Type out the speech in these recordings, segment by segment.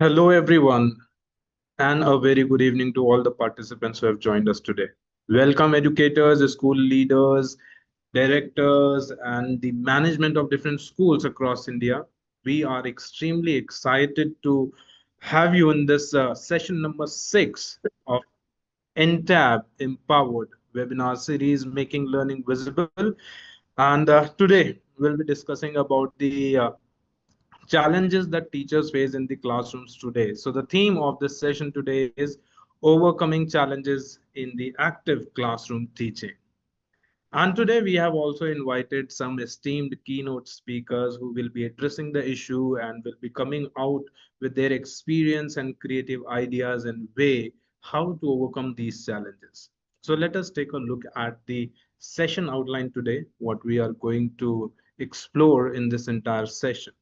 Hello, everyone, and a very good evening to all the participants who have joined us today. Welcome, educators, school leaders, directors, and the management of different schools across India. We are extremely excited to have you in this session number 6 of Entab Empowered webinar series, Making Learning Visible. And today we'll be discussing about the challenges that teachers face in the classrooms today. So the theme of this session today is overcoming challenges in the active classroom teaching. And today we have also invited some esteemed keynote speakers who will be addressing the issue and will be coming out with their experience and creative ideas and way how to overcome these challenges. So let us take a look at the session outline today, what we are going to explore in this entire session.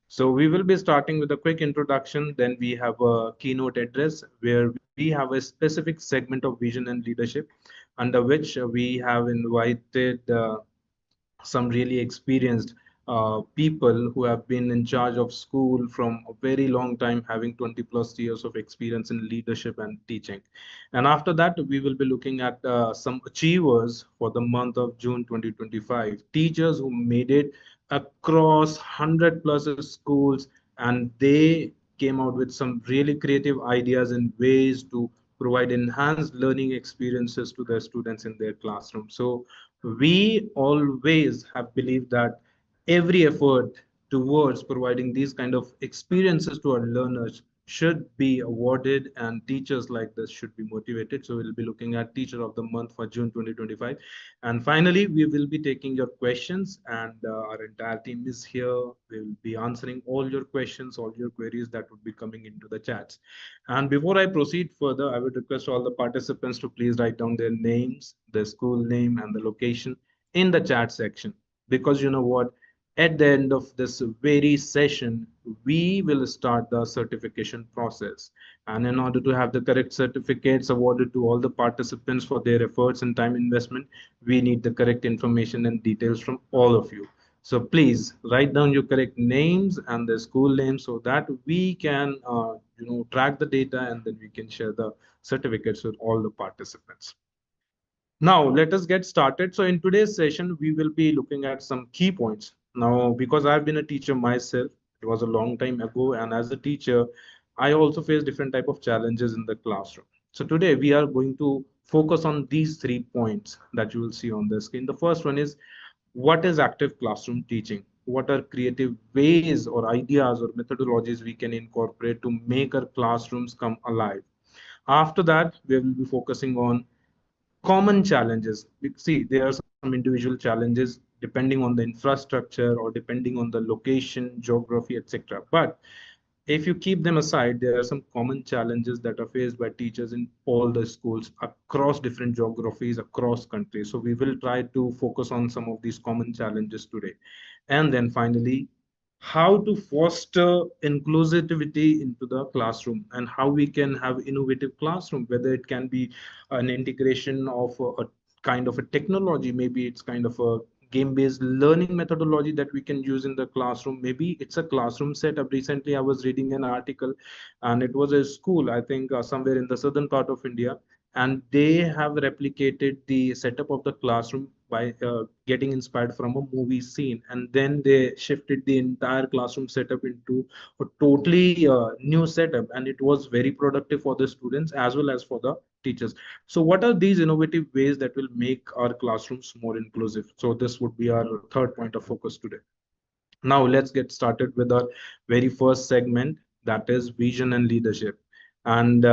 So we will be starting with a quick introduction. Then we have a keynote address where we have a specific segment of vision and leadership, under which we have invited some really experienced people who have been in charge of school from a very long time, having 20 plus years of experience in leadership and teaching. And after that, we will be looking at some achievers for the month of June 2025, teachers who made it across 100 plus schools, and they came out with some really creative ideas and ways to provide enhanced learning experiences to their students in their classroom. So we always have believed that every effort towards providing these kind of experiences to our learners should be awarded, and teachers like this should be motivated. So we'll be looking at teacher of the month for June 2025. And finally, we will be taking your questions, and our entire team is here. We will be answering all your questions, all your queries that would be coming into the chats. And before I proceed further, I would request all the participants to please write down their names, their school name, and the location in the chat section. Because you know what? At the end of this very session, we will start the certification process. And in order to have the correct certificates awarded to all the participants for their efforts and time investment, we need the correct information and details from all of you. So please write down your correct names and the school names so that we can track the data, and then we can share the certificates with all the participants. Now, let us get started. So in today's session, we will be looking at some key points. Now, because I've been a teacher myself, it was a long time ago, and as a teacher, I also face different type of challenges in the classroom. So today we are going to focus on these 3 points that you will see on the screen. The first one is, what is active classroom teaching? What are creative ways or ideas or methodologies we can incorporate to make our classrooms come alive? After that, we will be focusing on common challenges. See, there are some individual challenges depending on the infrastructure or depending on the location, geography, etc. But if you keep them aside, there are some common challenges that are faced by teachers in all the schools across different geographies, across countries. So we will try to focus on some of these common challenges today. And then finally, how to foster inclusivity into the classroom and how we can have innovative classroom, whether it can be an integration of a kind of a technology, maybe it's kind of a game-based learning methodology that we can use in the classroom. Maybe it's a classroom setup. Recently, I was reading an article, and it was a school, I think, somewhere in the southern part of India, and they have replicated the setup of the classroom by getting inspired from a movie scene, and then they shifted the entire classroom setup into a totally new setup, and it was very productive for the students as well as for the teachers. So what are these innovative ways that will make our classrooms more inclusive? So this would be our third point of focus today. Now let's get started with our very first segment, that is vision and leadership. And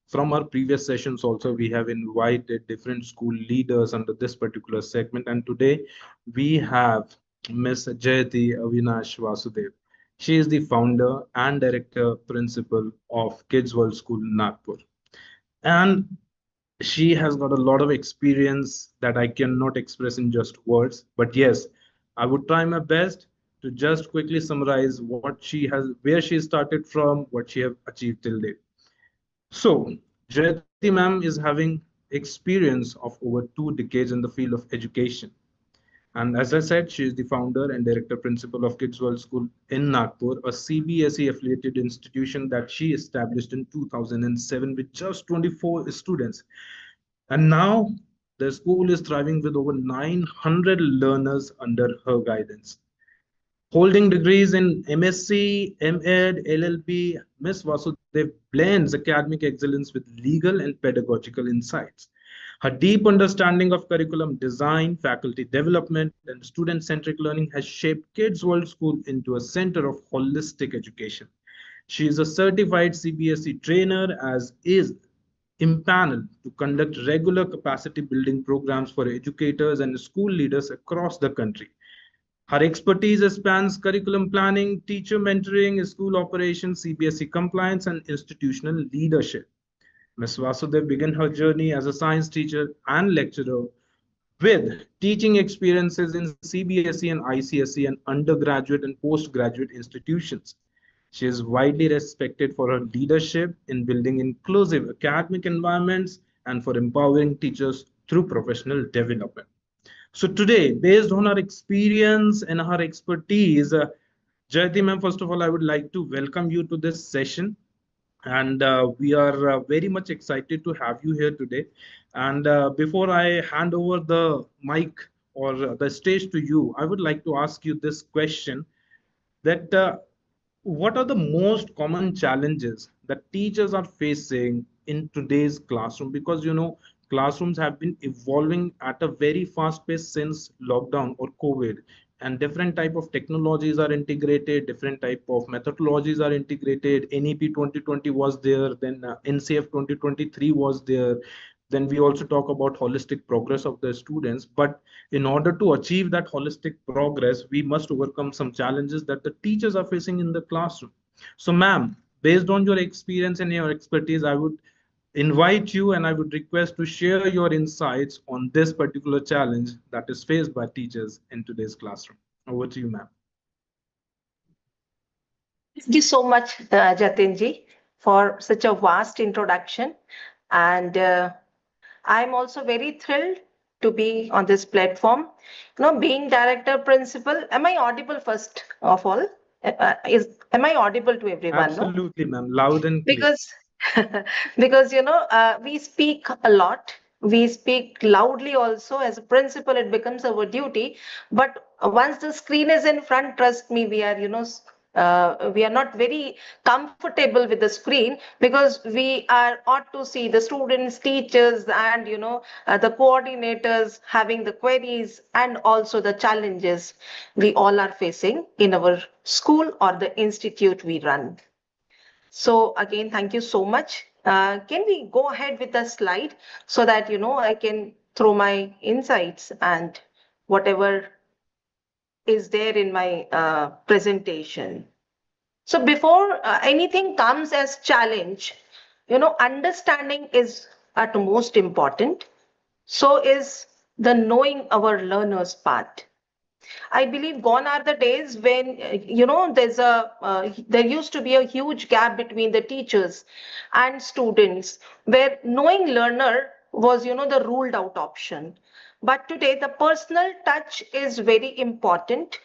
from our previous sessions also, we have invited different school leaders under this particular segment. And today we have Miss Jayati Avinash Vasudev. She is the founder and director principal of Kids World School, Nagpur. And she has got a lot of experience that I cannot express in just words. But yes, I would try my best to just quickly summarize what she has, where she started from, what she have achieved till date. So, Jayati ma'am is having experience of over 2 decades in the field of education. And as I said, she is the founder and director principal of Kids World School in Nagpur, a CBSE affiliated institution that she established in 2007 with just 24 students. And now the school is thriving with over 900 learners under her guidance. Holding degrees in MSc, MEd, LLB, Ms. Vasudev blends academic excellence with legal and pedagogical insights. Her deep understanding of curriculum design, faculty development, and student centric learning has shaped Kids World School into a center of holistic education. She is a certified CBSE trainer, as is impaneled to conduct regular capacity building programs for educators and school leaders across the country. Her expertise spans curriculum planning, teacher mentoring, school operations, CBSE compliance, and institutional leadership. Ms. Vasudev began her journey as a science teacher and lecturer with teaching experiences in CBSE and ICSE and undergraduate and postgraduate institutions. She is widely respected for her leadership in building inclusive academic environments and for empowering teachers through professional development. So today, based on her experience and her expertise, Jayati ma'am, first of all, I would like to welcome you to this session. And we are very much excited to have you here today. And before I hand over the mic or the stage to you, I would like to ask you this question that what are the most common challenges that teachers are facing in today's classroom? Because classrooms have been evolving at a very fast pace since lockdown or COVID, and different type of technologies are integrated, different type of methodologies are integrated. NEP 2020 was there, then NCF 2023 was there. Then we also talk about holistic progress of the students. But in order to achieve that holistic progress, we must overcome some challenges that the teachers are facing in the classroom. So, ma'am, based on your experience and your expertise, I would invite you and I would request to share your insights on this particular challenge that is faced by teachers in today's classroom. Over to you, ma'am. Thank you so much, Jatinji, for such a vast introduction. And I'm also very thrilled to be on this platform. Being director principal, am I audible first of all? Am I audible to everyone? No, Absolutely, ma'am. Loud and clear. because because we speak a lot. We speak loudly also. As a principal, it becomes our duty. But once the screen is in front, trust me, we are not very comfortable with the screen, because we are ought to see the students, teachers, and the coordinators having the queries and also the challenges we all are facing in our school or the institute we run. So again, thank you so much. Can we go ahead with the slide so that I can throw my insights and whatever is there in my presentation. So before anything comes as challenge, understanding is at most important. So is the knowing our learners part. I believe gone are the days when there used to be a huge gap between the teachers and students, where knowing learner was the ruled out option. But today the personal touch is very important.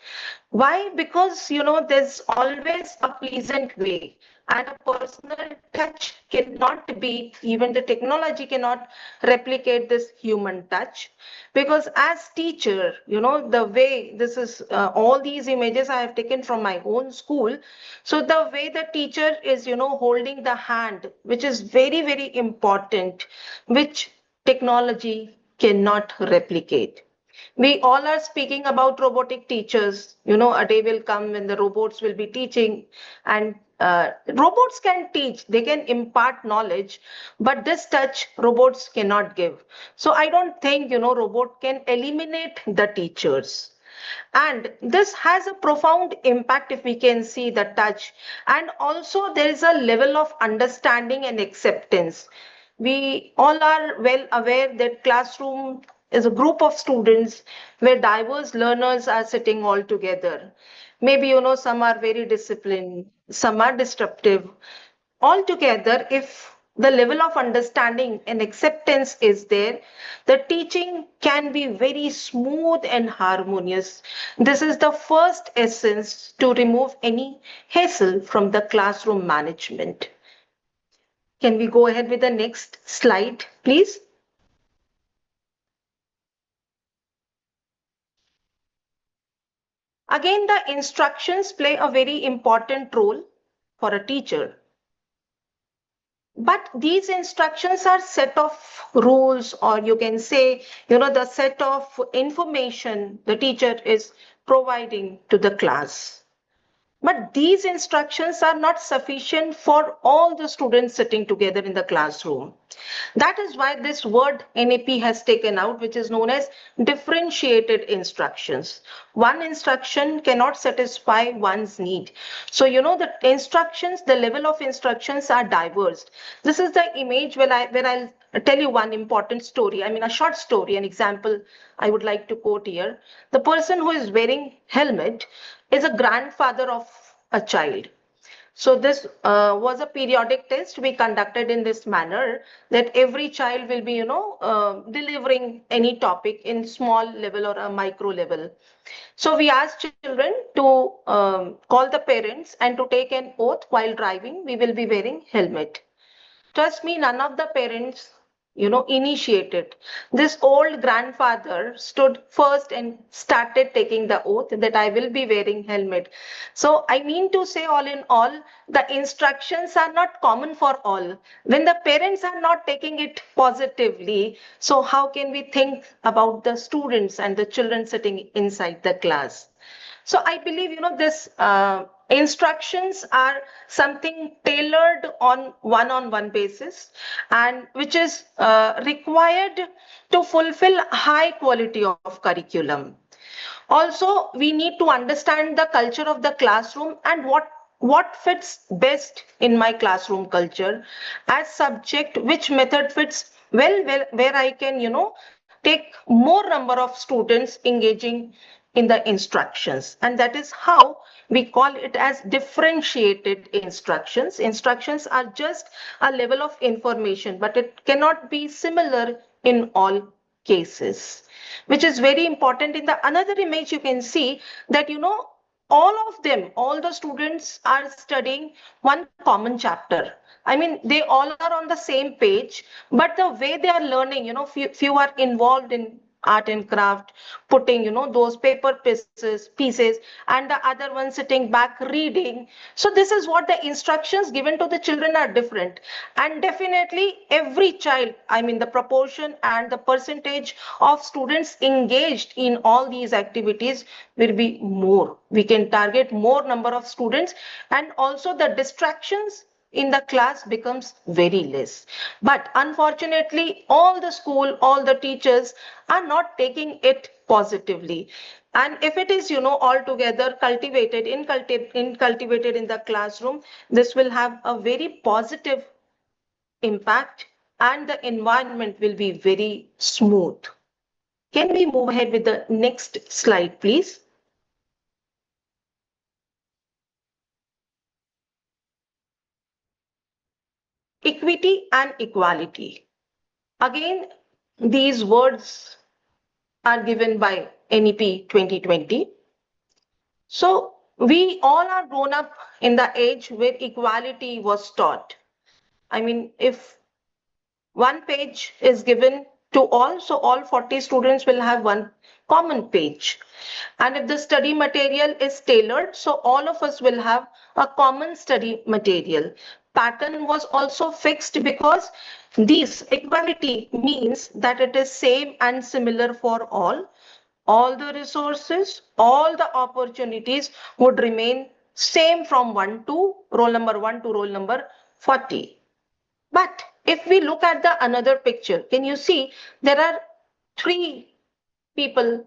Why? Because there's always a pleasant way, and a personal touch cannot be, even the technology cannot replicate this human touch. Because as teacher, the way this is, all these images I have taken from my own school. So the way the teacher is holding the hand, which is very very important, which technology cannot replicate. We all are speaking about robotic teachers. A day will come when the robots will be teaching, and robots can teach, they can impart knowledge, but this touch robots cannot give. So I don't think robot can eliminate the teachers. And this has a profound impact if we can see the touch. And also there is a level of understanding and acceptance. We all are well aware that classroom is a group of students where diverse learners are sitting all together. Maybe some are very disciplined, some are disruptive. Altogether, if the level of understanding and acceptance is there, the teaching can be very smooth and harmonious. This is the first essence to remove any hassle from the classroom management. Can we go ahead with the next slide, please? Again, the instructions play a very important role for a teacher. But these instructions are set of rules, or you can say, the set of information the teacher is providing to the class. But these instructions are not sufficient for all the students sitting together in the classroom. That is why this word NEP has taken out, which is known as differentiated instructions. One instruction cannot satisfy one's need. So, the instructions, the level of instructions are diverse. This is the image where I'll tell you one important story. I mean, a short story, an example I would like to quote here. The person who is wearing helmet is a grandfather of a child. So this was a periodic test we conducted in this manner, that every child will be, delivering any topic in small level or a micro level. So we asked children to call the parents and to take an oath while driving. We will be wearing helmet. Trust me, none of the parents, initiated. This old grandfather stood first and started taking the oath that I will be wearing helmet. So I mean to say, all in all, the instructions are not common for all. When the parents are not taking it positively, so how can we think about the students and the children sitting inside the class? So I believe, this instructions are something tailored on one-on-one basis, and which is required to fulfill high quality of curriculum. Also, we need to understand the culture of the classroom and what fits best in my classroom culture as subject, which method fits well where I can, take more number of students engaging in the instructions. And that is how we call it as differentiated instructions. Instructions are just a level of information, but it cannot be similar in all cases, which is very important. In the another image, you can see that, all of them, all the students are studying one common chapter. I mean, they all are on the same page, but the way they are learning, few are involved in art and craft, putting, those paper pieces, and the other one sitting back reading. So this is what the instructions given to the children are different. And definitely every child, I mean, the proportion and the percentage of students engaged in all these activities will be more. We can target more number of students, and also the distractions in the class becomes very less. But unfortunately, all the school, all the teachers are not taking it positively. And if it is, altogether cultivated in the classroom, this will have a very positive impact, and the environment will be very smooth. Can we move ahead with the next slide, please? Equity and equality. Again, these words are given by NEP 2020. So we all are grown up in the age where equality was taught. I mean, if one page is given to all, so all 40 students will have one common page. And if the study material is tailored, so all of us will have a common study material. Pattern was also fixed because this equality means that it is same and similar for all. All the resources, all the opportunities would remain same from 1 to roll number 1 to roll number 40. But if we look at the another picture, can you see there are three people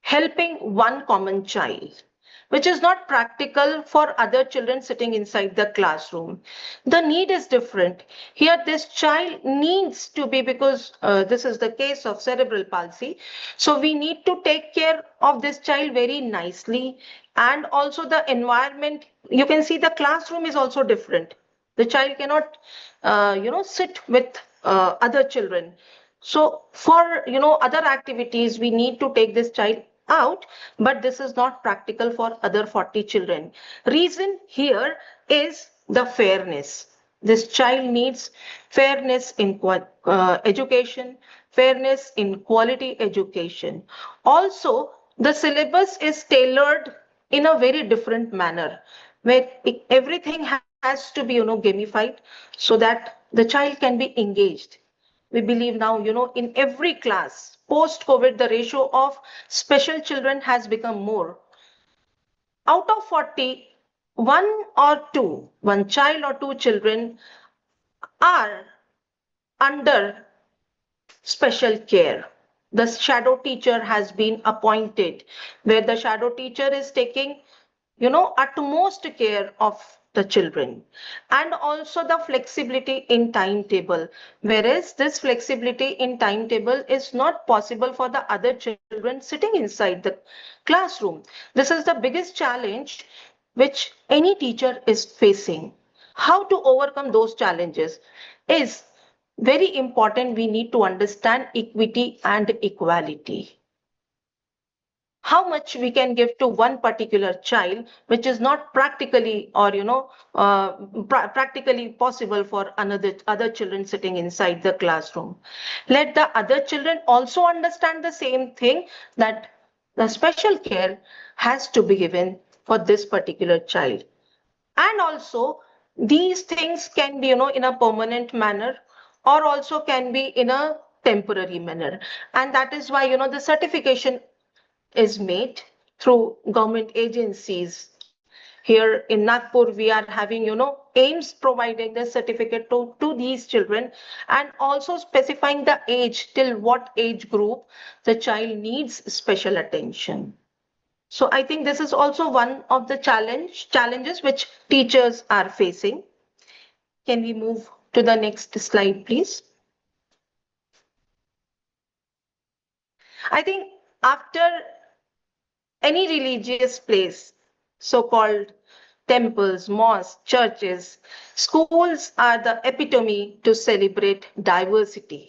helping one common child, which is not practical for other children sitting inside the classroom. The need is different. Here, this child needs to be, because this is the case of cerebral palsy. So we need to take care of this child very nicely. And also the environment, you can see the classroom is also different. The child cannot, sit with other children. So for, other activities, we need to take this child out, but this is not practical for other 40 children. Reason here is the fairness. This child needs fairness in education, fairness in quality education. Also, the syllabus is tailored in a very different manner, where everything has to be, gamified, so that the child can be engaged. We believe now, in every class, post COVID, the ratio of special children has become more. Out of 40, one child or two children are under special care. The shadow teacher has been appointed, where the shadow teacher is taking, utmost care of the children. And also the flexibility in timetable, whereas this flexibility in timetable is not possible for the other children sitting inside the classroom. This is the biggest challenge which any teacher is facing. How to overcome those challenges is very important. We need to understand equity and equality. How much we can give to one particular child, which is not practically, or practically possible for another other children sitting inside the classroom. Let the other children also understand the same thing, that the special care has to be given for this particular child. And also, these things can be, in a permanent manner, or also can be in a temporary manner. And that is why, the certification is made through government agencies. Here in Nagpur, we are having, AIMS providing the certificate to these children, and also specifying the age, till what age group the child needs special attention. So I think this is also one of the challenges which teachers are facing. Can we move to the next slide, please? I think after any religious place, so-called temples, mosques, churches, schools are the epitome to celebrate diversity.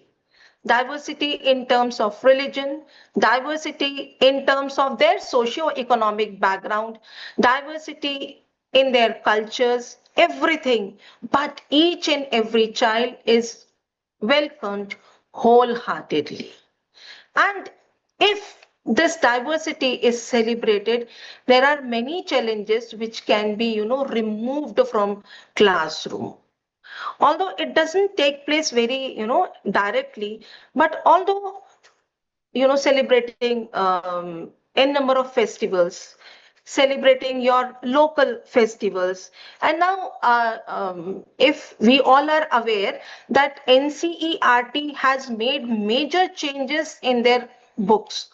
Diversity in terms of religion, diversity in terms of their socio-economic background, diversity in their cultures, everything. But each and every child is welcomed wholeheartedly. And if this diversity is celebrated, there are many challenges which can be, removed from classroom. Although it doesn't take place very, directly, but although, celebrating n number of festivals, celebrating your local festivals. And now, if we all are aware that NCERT has made major changes in their books,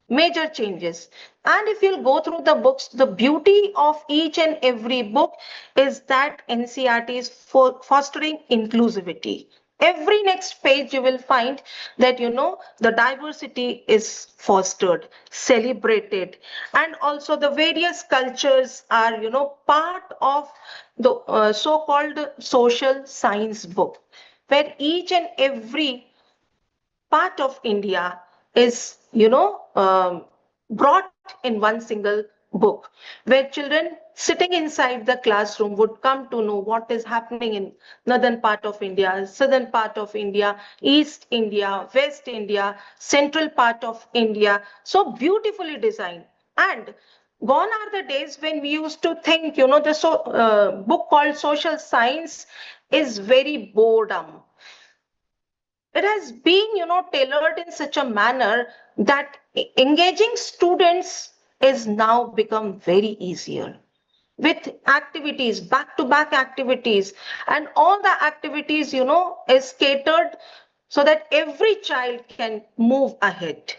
major changes. And if you'll go through the books, the beauty of each and every book is that NCERT is fostering inclusivity. Every next page you will find that, the diversity is fostered, celebrated, and also the various cultures are, part of the so-called social science book, where each and every part of India is, brought in one single book, where children sitting inside the classroom would come to know what is happening in northern part of India, southern part of India, East India, West India, central part of India. So beautifully designed. And gone are the days when we used to think, the book called social science is very boredom. It has been, tailored in such a manner that engaging students is now become very easier, with activities, back to back activities, and all the activities, is catered so that every child can move ahead.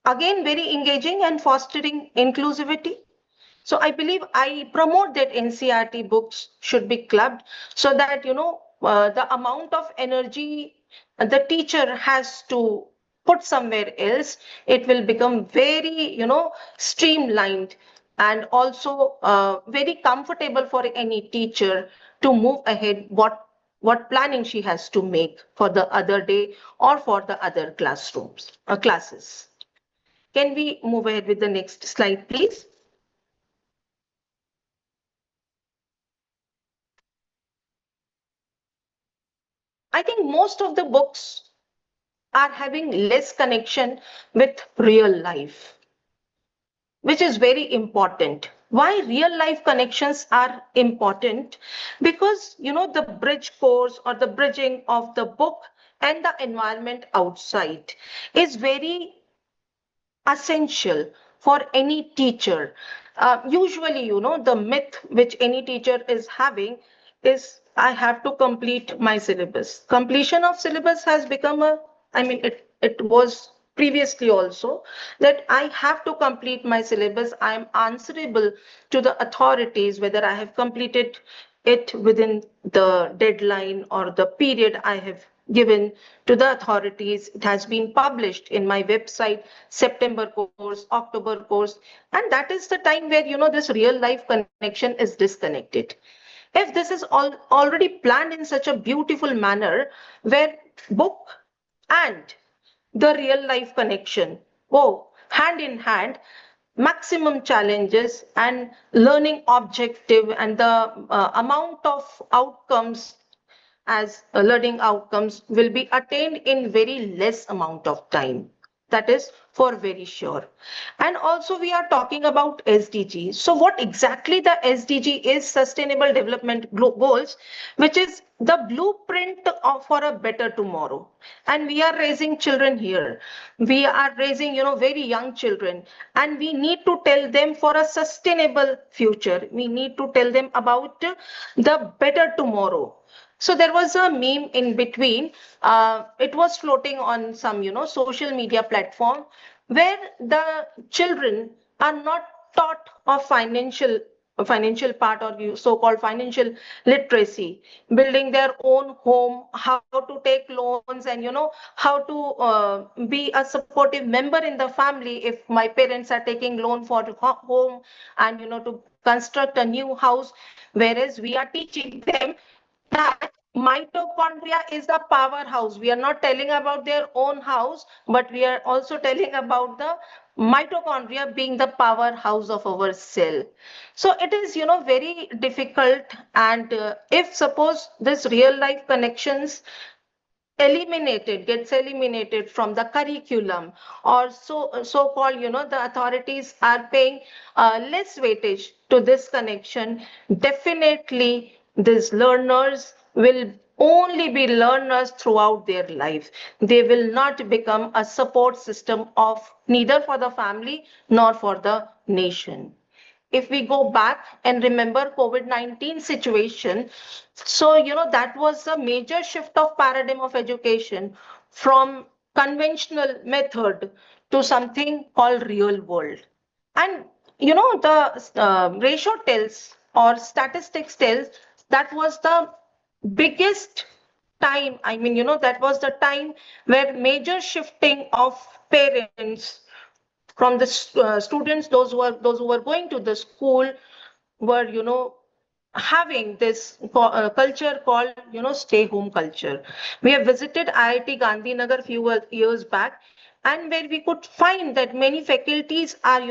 Again, very engaging and fostering inclusivity. So I believe I promote that NCERT books should be clubbed, so that, the amount of energy the teacher has to put somewhere else, it will become very, streamlined, and also very comfortable for any teacher to move ahead, what planning she has to make for the other day or for the other classrooms or classes. Can we move ahead with the next slide, please? I think most of the books are having less connection with real life, which is very important. Why real life connections are important? Because, the bridge course or the bridging of the book and the environment outside is very essential for any teacher. Usually, the myth which any teacher is having is, I have to complete my syllabus. Completion of syllabus has become it was previously also that I have to complete my syllabus. I am answerable to the authorities whether I have completed it within the deadline or the period I have given to the authorities. It has been published in my website, September course, October course, and that is the time where this real life connection is disconnected. If this is already planned in such a beautiful manner where book and the real life connection go hand in hand, maximum challenges and learning objective and the amount of outcomes as learning outcomes will be attained in very less amount of time. That is for very sure. And also we are talking about SDG. So what exactly the SDG is, Sustainable Development Goals, which is the blueprint for a better tomorrow. And we are raising children here. We are raising, very young children, and we need to tell them for a sustainable future. We need to tell them about the better tomorrow. So there was a meme in between. It was floating on some, social media platform where the children are not taught of financial part or so-called financial literacy, building their own home, how to take loans, and how to be a supportive member in the family if my parents are taking loan for home and to construct a new house, whereas we are teaching them that mitochondria is the powerhouse. We are not telling about their own house, but we are also telling about the mitochondria being the powerhouse of our cell. So it is, very difficult. And if suppose this real life connections gets eliminated from the curriculum, or so called, the authorities are paying less weightage to this connection, definitely these learners will only be learners throughout their life. They will not become a support system of neither for the family nor for the nation. If we go back and remember COVID-19 situation, so that was a major shift of paradigm of education from conventional method to something called real world. And the ratio tells or statistics tells that was the biggest time. That was the time where major shifting of parents from the students, those who were going to the school, were having this culture called stay home culture. We have visited IIT Gandhinagar few years back, and where we could find that many faculties are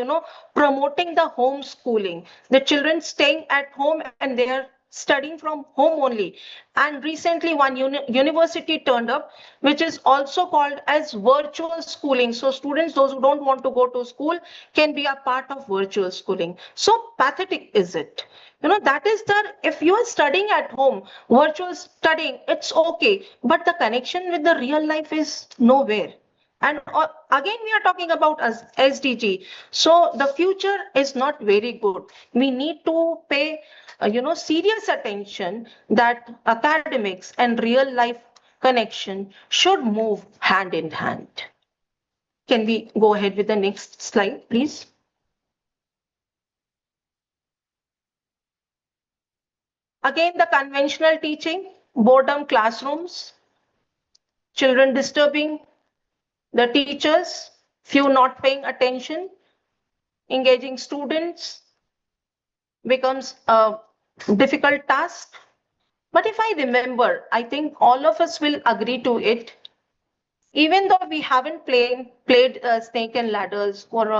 promoting the homeschooling, the children staying at home and they are studying from home only. And recently one university turned up which is also called as virtual schooling. So students, those who don't want to go to school, can be a part of virtual schooling. So pathetic is it? That is the, if you are studying at home, virtual studying, it's okay, but the connection with the real life is nowhere. And again, we are talking about SDG. So the future is not very good. We need to pay, serious attention that academics and real life connection should move hand in hand. Can we go ahead with the next slide, please? Again, the conventional teaching, boredom classrooms, children disturbing the teachers, few not paying attention, engaging students becomes a difficult task. But if I remember, I think all of us will agree to it. Even though we haven't played snake and ladders for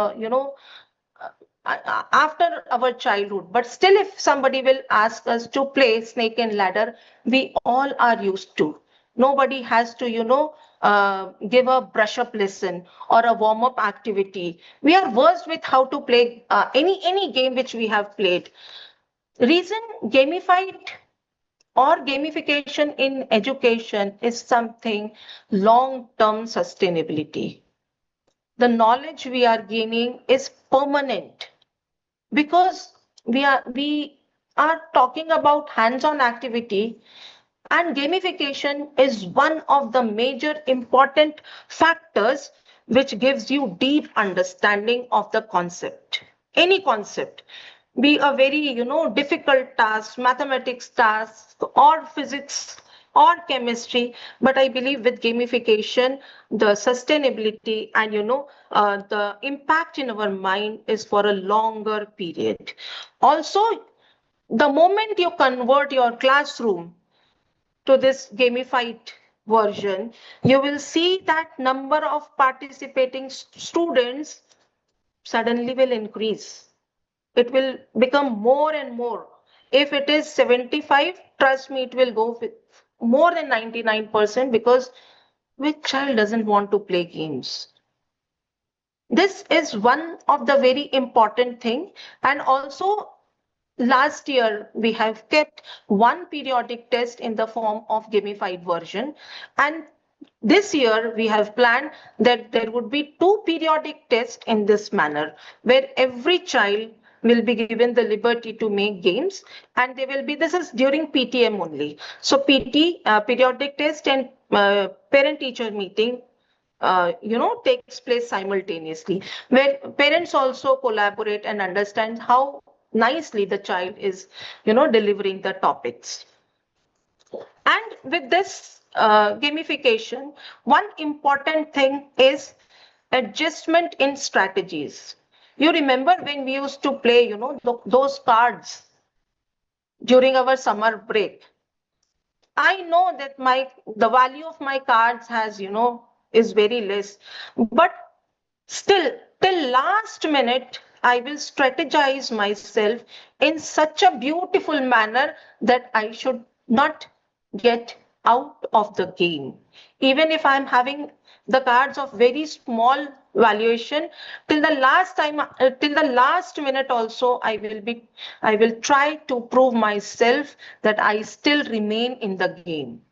after our childhood, but still, if somebody will ask us to play snake and ladder, we all are used to. Nobody has to, give a brush up lesson or a warm up activity. We are versed with how to play any game which we have played. Reason gamified or gamification in education is something long term sustainability. The knowledge we are gaining is permanent because we are talking about hands on activity, and gamification is one of the major important factors which gives you deep understanding of the concept, any concept, be a very difficult task, mathematics task or physics or chemistry. But I believe with gamification, the sustainability and the impact in our mind is for a longer period. Also, the moment you convert your classroom to this gamified version, you will see that number of participating students suddenly will increase. It will become more and more. If it is 75, trust me, it will go with more than 99% because which child doesn't want to play games? This is one of the very important thing. And also, last year we have kept one periodic test in the form of gamified version, and this year we have planned that there would be two periodic tests in this manner, where every child will be given the liberty to make games, and they will be, this is during PTM only. So PT, periodic test, and parent teacher meeting takes place simultaneously, where parents also collaborate and understand how nicely the child is delivering the topics. And with this gamification, one important thing is adjustment in strategies. You remember when we used to play those cards during our summer break? I know that the value of my cards has is very less, but still, till last minute, I will strategize myself in such a beautiful manner that I should not get out of the game. Even if I'm having the cards of very small valuation, till the last minute also, I will try to prove myself that I still remain in the game.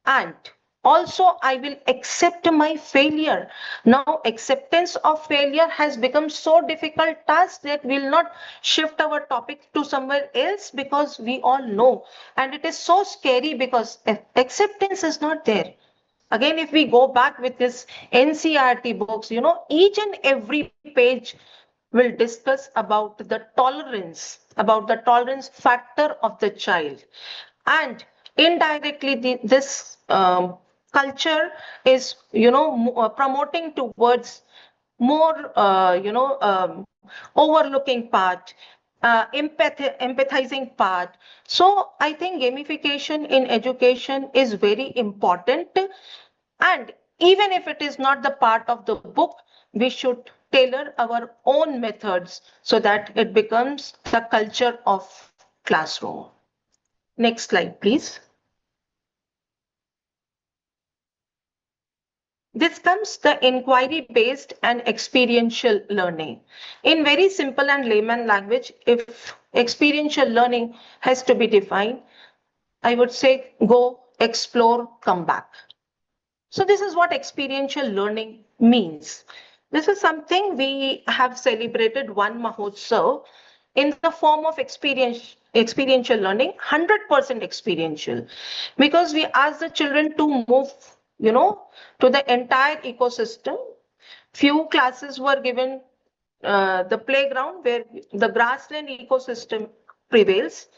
And also, I will accept my failure. Now, acceptance of failure has become so difficult task that we'll not shift our topic to somewhere else because we all know. And it is so scary because acceptance is not there. Again, if we go back with this NCRT books, each and every page will discuss about the tolerance factor of the child. And indirectly, this culture is, promoting towards more, overlooking part, empathizing part. So I think gamification in education is very important. And even if it is not the part of the book, we should tailor our own methods so that it becomes the culture of classroom. Next slide, please. This comes the inquiry based and experiential learning. In very simple and layman language, if experiential learning has to be defined, I would say go, explore, come back. So this is what experiential learning means. This is something we have celebrated one Mahotsav in the form of experiential learning, 100% experiential, because we ask the children to move, to the entire ecosystem. Few classes were given the playground where the grassland ecosystem prevails.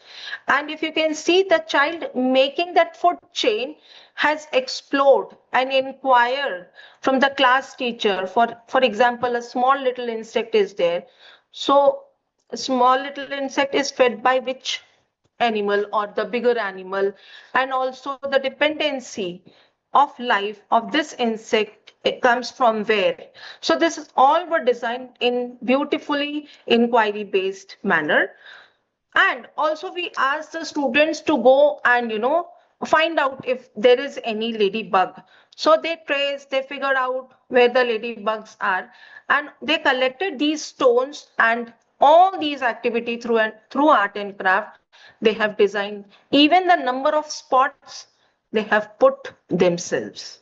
And if you can see, the child making that food chain has explored and inquired from the class teacher. For example, a small little insect is there. So a small little insect is fed by which animal or the bigger animal, and also the dependency of life of this insect, it comes from where. So this is all were designed in beautifully inquiry based manner. And also we ask the students to go and find out if there is any ladybug. So they trace, they figure out where the ladybugs are, and they collected these stones, and all these activity through art and craft they have designed. Even the number of spots they have put themselves.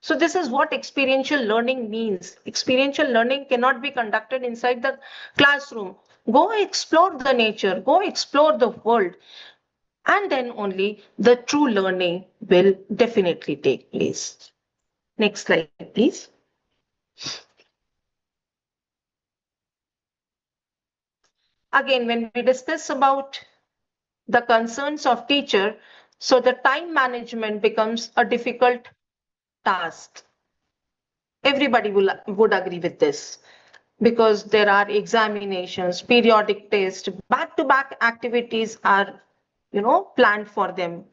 So this is what experiential learning means. Experiential learning cannot be conducted inside the classroom. Go explore the nature, go explore the world, and then only the true learning will definitely take place. Next slide, please. Again, when we discuss about the concerns of teacher, so the time management becomes a difficult task. Everybody would agree with this, because there are examinations, periodic tests, back-to-back activities are, planned for them.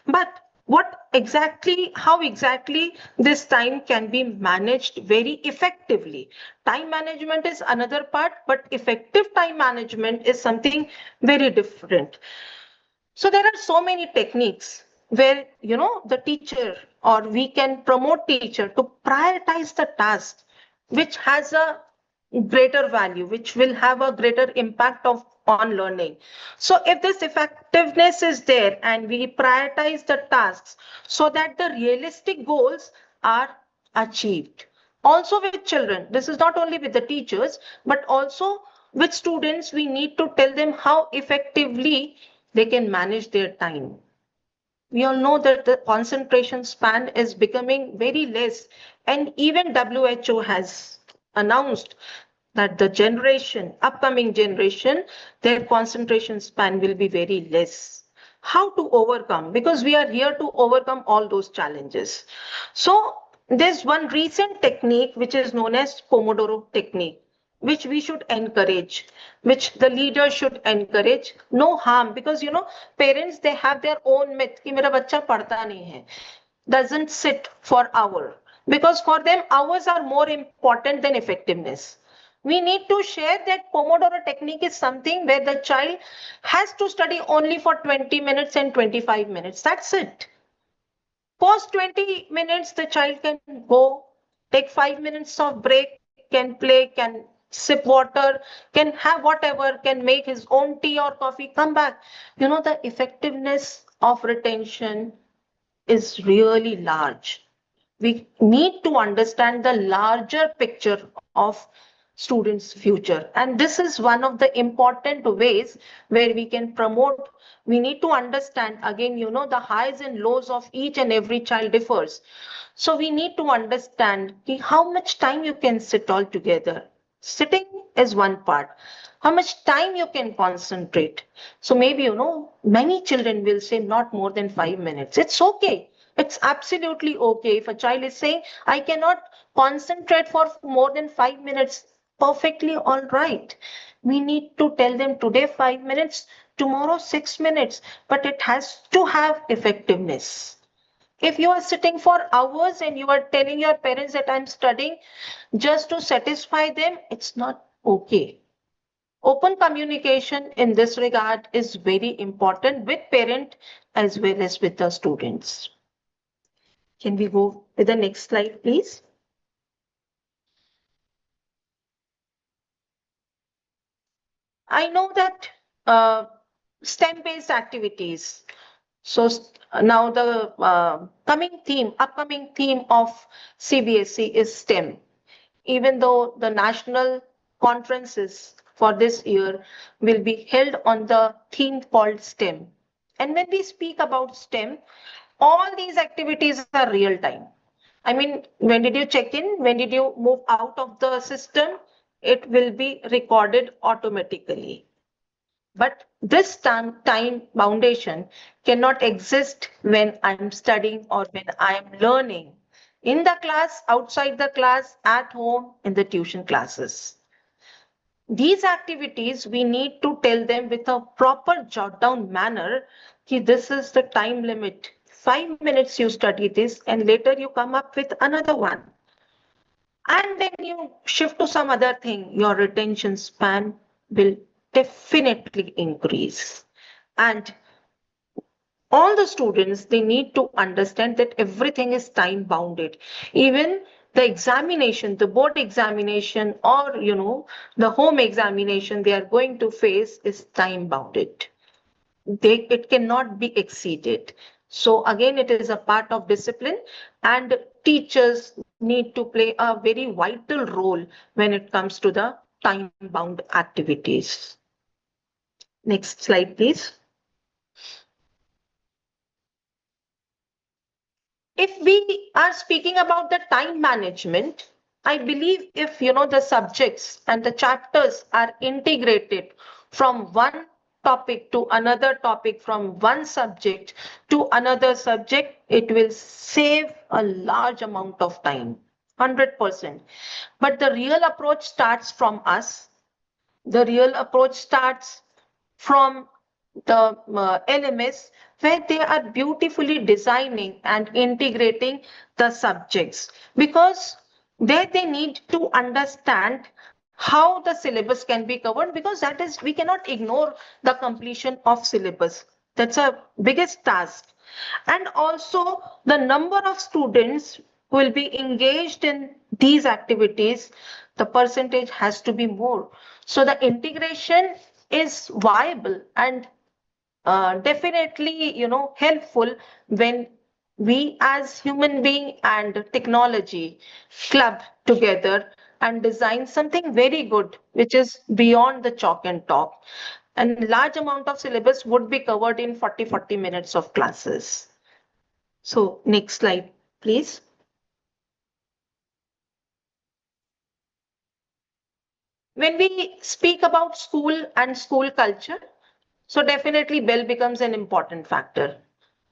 But how exactly this time can be managed very effectively? Time management is another part, but effective time management is something very different. So there are so many techniques where, the teacher, or we can promote teacher to prioritize the task which has a greater value, which will have a greater impact on learning. So if this effectiveness is there and we prioritize the tasks so that the realistic goals are achieved. Also with children, this is not only with the teachers, but also with students, we need to tell them how effectively they can manage their time. We all know that the concentration span is becoming very less, and even WHO has announced that the upcoming generation, their concentration span will be very less. How to overcome? Because we are here to overcome all those challenges. So there's one recent technique which is known as Pomodoro technique, which we should encourage, which the leader should encourage. No harm, because parents, they have their own myth कि मेरा बच्चा पढ़ता नहीं है, doesn't sit for hour, because for them hours are more important than effectiveness. We need to share that Pomodoro technique is something where the child has to study only for 20 minutes and 25 minutes. That's it. Post 20 minutes, the child can go, take 5 minutes of break, can play, can sip water, can have whatever, can make his own tea or coffee, come back. The effectiveness of retention is really large. We need to understand the larger picture of students' future. And this is one of the important ways where we can promote. We need to understand, again, the highs and lows of each and every child differs. So we need to understand how much time you can sit all together. Sitting is one part. How much time you can concentrate. So maybe, many children will say not more than 5 minutes. It's okay. It's absolutely okay. If a child is saying, I cannot concentrate for more than 5 minutes, perfectly all right. We need to tell them today 5 minutes, tomorrow 6 minutes, but it has to have effectiveness. If you are sitting for hours and you are telling your parents that I'm studying just to satisfy them, it's not okay. Open communication in this regard is very important with parent as well as with the students. Can we go with the next slide, please? I know that STEM-based activities. So now the upcoming theme of CBSE is STEM. Even though the national conferences for this year will be held on the theme called STEM. And when we speak about STEM, all these activities are real time. I mean, when did you check in? When did you move out of the system? It will be recorded automatically. But this time foundation cannot exist when I'm studying or when I'm learning in the class, outside the class, at home, in the tuition classes. These activities, we need to tell them with a proper jot down manner that this is the time limit. 5 minutes you study this and later you come up with another one. And then you shift to some other thing, your retention span will definitely increase. And all the students, they need to understand that everything is time bounded. Even the examination, the board examination, or the home examination they are going to face is time bounded. It cannot be exceeded. So again, it is a part of discipline, and teachers need to play a very vital role when it comes to the time bound activities. Next slide, please. If we are speaking about the time management, I believe if the subjects and the chapters are integrated from one topic to another topic, from one subject to another subject, it will save a large amount of time, 100%. But the real approach starts from us. The real approach starts from the LMS, where they are beautifully designing and integrating the subjects, because there they need to understand how the syllabus can be covered, because that is, we cannot ignore the completion of syllabus. That's a biggest task. And also the number of students who will be engaged in these activities, the percentage has to be more. So the integration is viable and definitely helpful when we as human being and technology club together and design something very good, which is beyond the chalk and talk. And large amount of syllabus would be covered in 40 minutes of classes. So next slide, please. When we speak about school and school culture, so definitely bell becomes an important factor.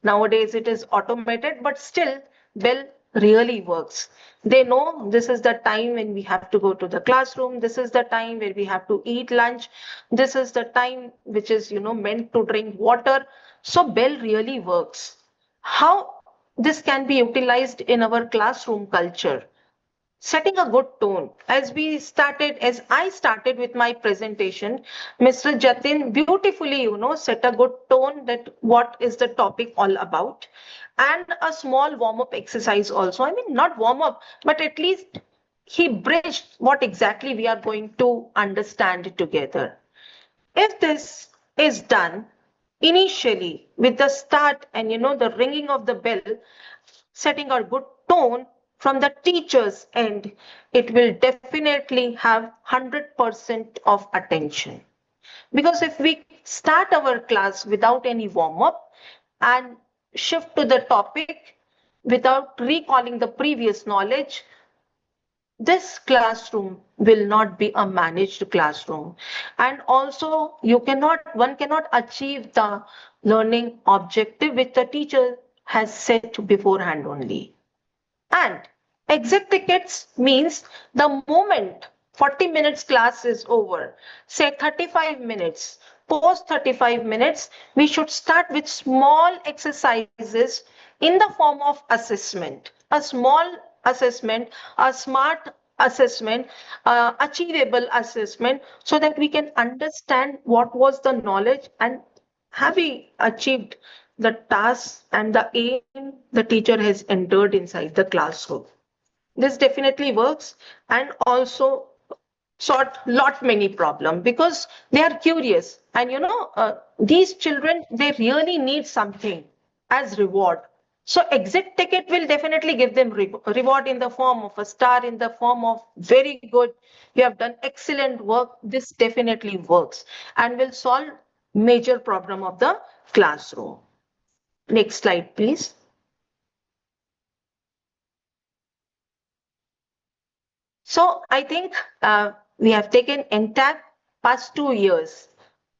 Nowadays it is automated, but still bell really works. They know this is the time when we have to go to the classroom. This is the time where we have to eat lunch. This is the time which is meant to drink water. So bell really works. How this can be utilized in our classroom culture? Setting a good tone. As I started with my presentation, Mr. Jatin beautifully set a good tone that what is the topic all about, and a small warm up exercise also. I mean, not warm up, but at least he bridged what exactly we are going to understand together. If this is done initially with the start and the ringing of the bell, setting a good tone from the teacher's end, it will definitely have 100% of attention. Because if we start our class without any warm up and shift to the topic without recalling the previous knowledge, this classroom will not be a managed classroom. And also one cannot achieve the learning objective which the teacher has set beforehand only. And exit tickets means the moment 40 minutes class is over, say 35 minutes, post 35 minutes, we should start with small exercises in the form of assessment, a small assessment, a smart assessment, achievable assessment, so that we can understand what was the knowledge and have we achieved the task and the aim the teacher has entered inside the classroom. This definitely works, and also sort lot many problem, because they are curious, and these children, they really need something as reward. So exit ticket will definitely give them reward in the form of a star, in the form of very good, you have done excellent work. This definitely works and will solve major problem of the classroom. Next slide, please. So I think we have taken Entab past 2 years.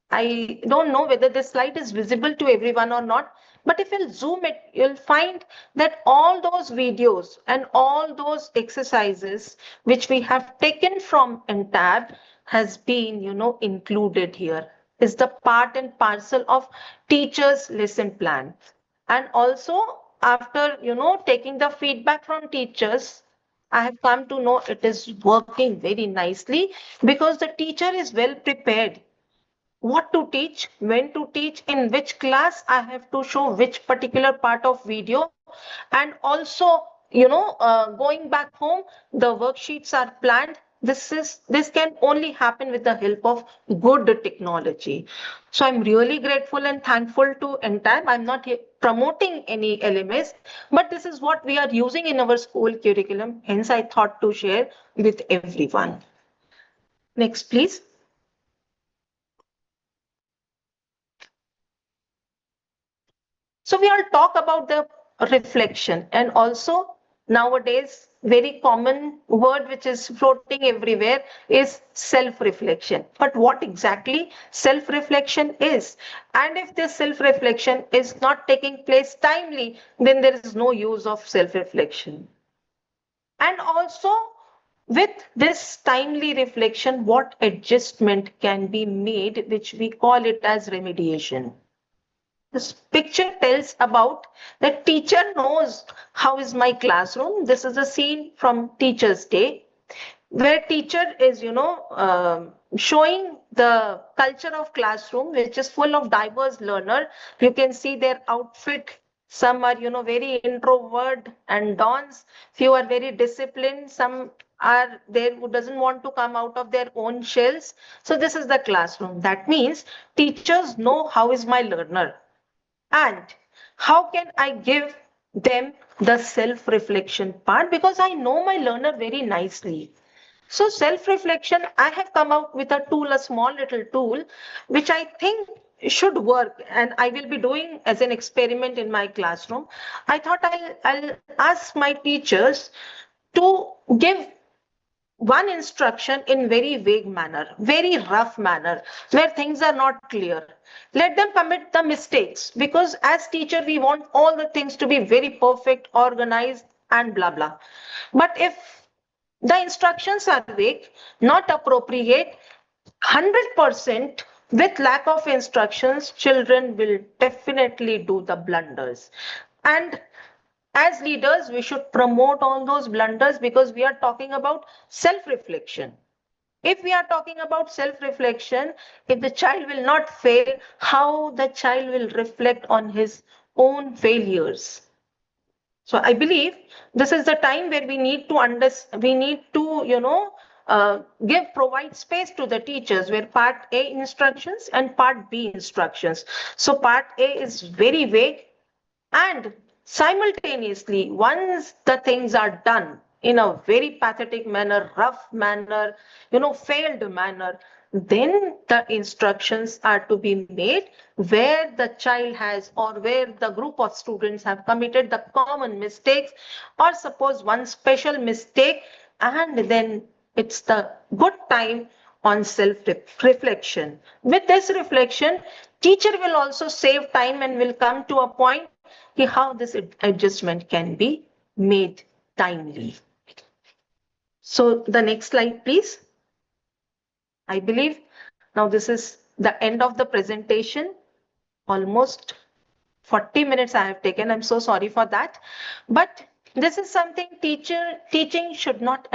I don't know whether this slide is visible to everyone or not, but if you'll zoom it, you'll find that all those videos and all those exercises which we have taken from Entab has been, included here. Is the part and parcel of teachers' lesson plan. And also, after, taking the feedback from teachers, I have come to know it is working very nicely because the teacher is well prepared what to teach, when to teach, in which class I have to show which particular part of video. And also, going back home, the worksheets are planned. This can only happen with the help of good technology. So I'm really grateful and thankful to Entab. I'm not promoting any LMS, but this is what we are using in our school curriculum. Hence, I thought to share with everyone. Next, please. So we all talk about the reflection, and also nowadays very common word which is floating everywhere is self-reflection. But what exactly self-reflection is? And if this self-reflection is not taking place timely, then there is no use of self-reflection. And also with this timely reflection, what adjustment can be made, which we call it as remediation. This picture tells about the teacher knows how is my classroom. This is a scene from Teacher's Day where teacher is, showing the culture of classroom, which is full of diverse learner. You can see their outfit. Some are, very introvert and dons. Few are very disciplined. Some are there who doesn't want to come out of their own shells. So this is the classroom. That means teachers know how is my learner and how can I give them the self-reflection part because I know my learner very nicely. So self-reflection, I have come out with a tool, a small little tool, which I think should work and I will be doing as an experiment in my classroom. I thought I'll ask my teachers to give one instruction in very vague manner, very rough manner, where things are not clear. Let them commit the mistakes because as teacher, we want all the things to be very perfect, organized and blah, blah. But if the instructions are vague, not appropriate, 100% with lack of instructions, children will definitely do the blunders. And as leaders, we should promote all those blunders because we are talking about self-reflection. If we are talking about self-reflection, if the child will not fail, how the child will reflect on his own failures? So I believe this is the time where we need to provide space to the teachers where part A instructions and part B instructions. So part A is very vague and simultaneously, once the things are done in a very pathetic manner, rough manner, failed manner, then the instructions are to be made where the child has or where the group of students have committed the common mistakes or suppose one special mistake, and then it's the good time on self-reflection. With this reflection, teacher will also save time and will come to a point how this adjustment can be made timely. So the next slide, please. I believe now this is the end of the presentation. Almost 40 minutes I have taken. I'm so sorry for that. But this is something teaching should not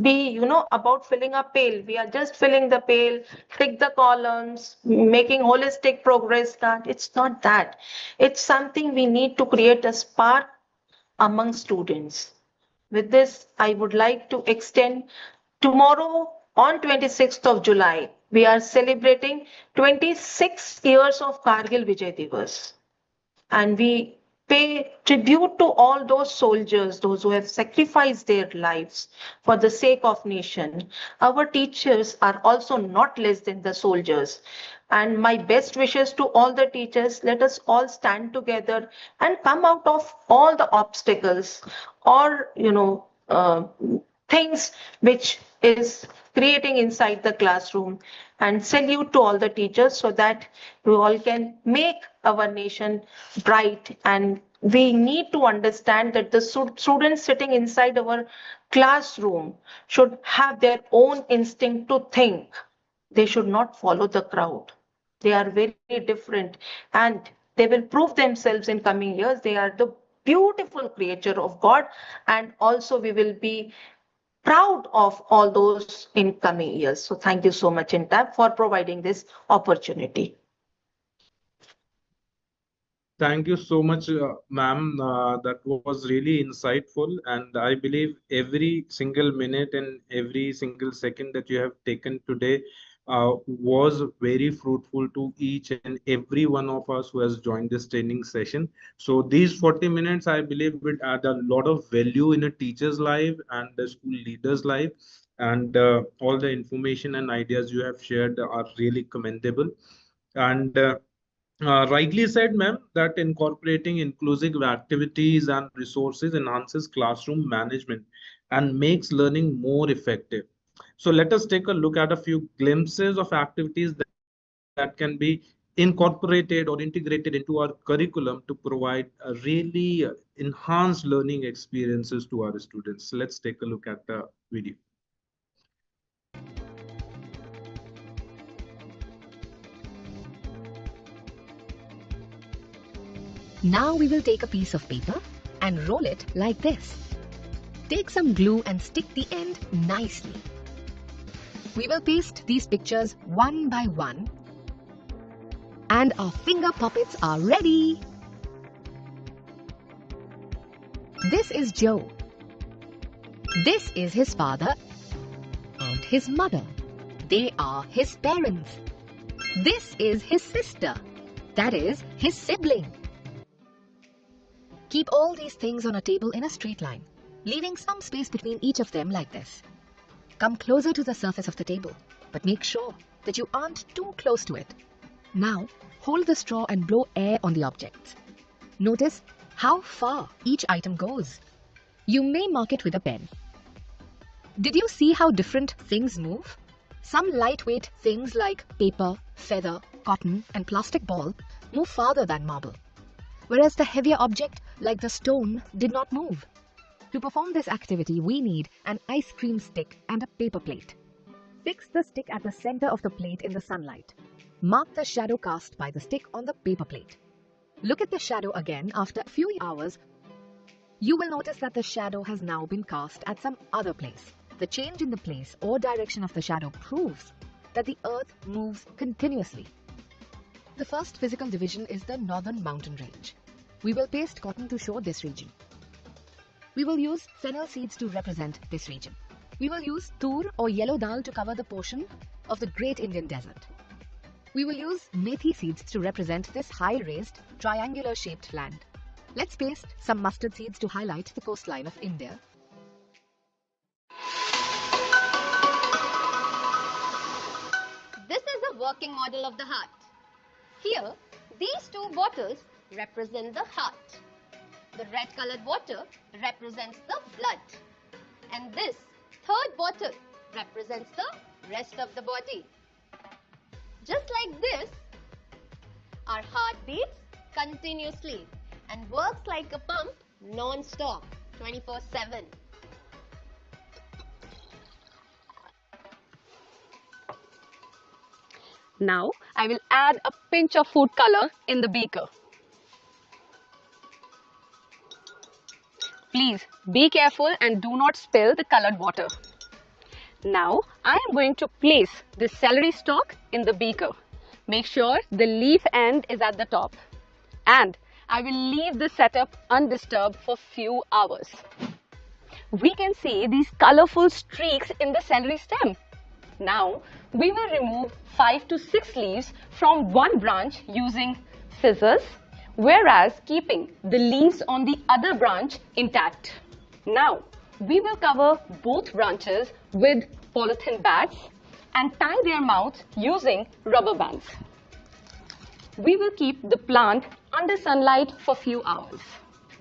be, about filling a pail. We are just filling the pail, tick the columns, making holistic progress. It's not that. It's something we need to create a spark among students. With this, I would like to extend tomorrow on 26th of July, we are celebrating 26 years of Kargil Vijay Divas. And we pay tribute to all those soldiers, those who have sacrificed their lives for the sake of nation. Our teachers are also not less than the soldiers. And my best wishes to all the teachers, let us all stand together and come out of all the obstacles or, things which is creating inside the classroom, and salute to all the teachers so that we all can make our nation bright. And we need to understand that the students sitting inside our classroom should have their own instinct to think. They should not follow the crowd. They are very different, and they will prove themselves in coming years. They are the beautiful creature of God, and also we will be proud of all those in coming years. So thank you so much, Entab, for providing this opportunity. Thank you so much, ma'am. That was really insightful, and I believe every single minute and every single second that you have taken today was very fruitful to each and every one of us who has joined this training session. So these 40 minutes, I believe, would add a lot of value in a teacher's life and the school leader's life. And all the information and ideas you have shared are really commendable. And rightly said, ma'am, that incorporating inclusive activities and resources enhances classroom management and makes learning more effective. So let us take a look at a few glimpses of activities that can be incorporated or integrated into our curriculum to provide a really enhanced learning experiences to our students. Let's take a look at the video. Now we will take a piece of paper and roll it like this. Take some glue and stick the end nicely. We will paste these pictures one by one, and our finger puppets are ready. This is Joe. This is his father and his mother. They are his parents. This is his sister. That is his sibling. Keep all these things on a table in a straight line, leaving some space between each of them like this. Come closer to the surface of the table, but make sure that you aren't too close to it. Now, hold the straw and blow air on the objects. Notice how far each item goes. You may mark it with a pen. Did you see how different things move? Some lightweight things like paper, feather, cotton, and plastic ball move farther than marble, whereas the heavier object, like the stone, did not move. To perform this activity, we need an ice cream stick and a paper plate. Fix the stick at the center of the plate in the sunlight. Mark the shadow cast by the stick on the paper plate. Look at the shadow again after a few hours. You will notice that the shadow has now been cast at some other place. The change in the place or direction of the shadow proves that the earth moves continuously. The first physical division is the northern mountain range. We will paste cotton to show this region. We will use fennel seeds to represent this region. We will use tur or yellow dal to cover the portion of the Great Indian Desert. We will use methi seeds to represent this high-raised, triangular-shaped land. Let's paste some mustard seeds to highlight the coastline of India. This is the working model of the heart. Here, these two bottles represent the heart. The red colored water represents the blood. And this third bottle represents the rest of the body. Just like this, our heart beats continuously and works like a pump non-stop, 24/7. Now, I will add a pinch of food color in the beaker. Please be careful and do not spill the colored water. Now, I am going to place this celery stalk in the beaker. Make sure the leaf end is at the top. And I will leave the setup undisturbed for few hours. We can see these colorful streaks in the celery stem. Now, we will remove 5 to 6 leaves from one branch using scissors, whereas keeping the leaves on the other branch intact. Now, we will cover both branches with polythene bags and tie their mouths using rubber bands. We will keep the plant under sunlight for few hours.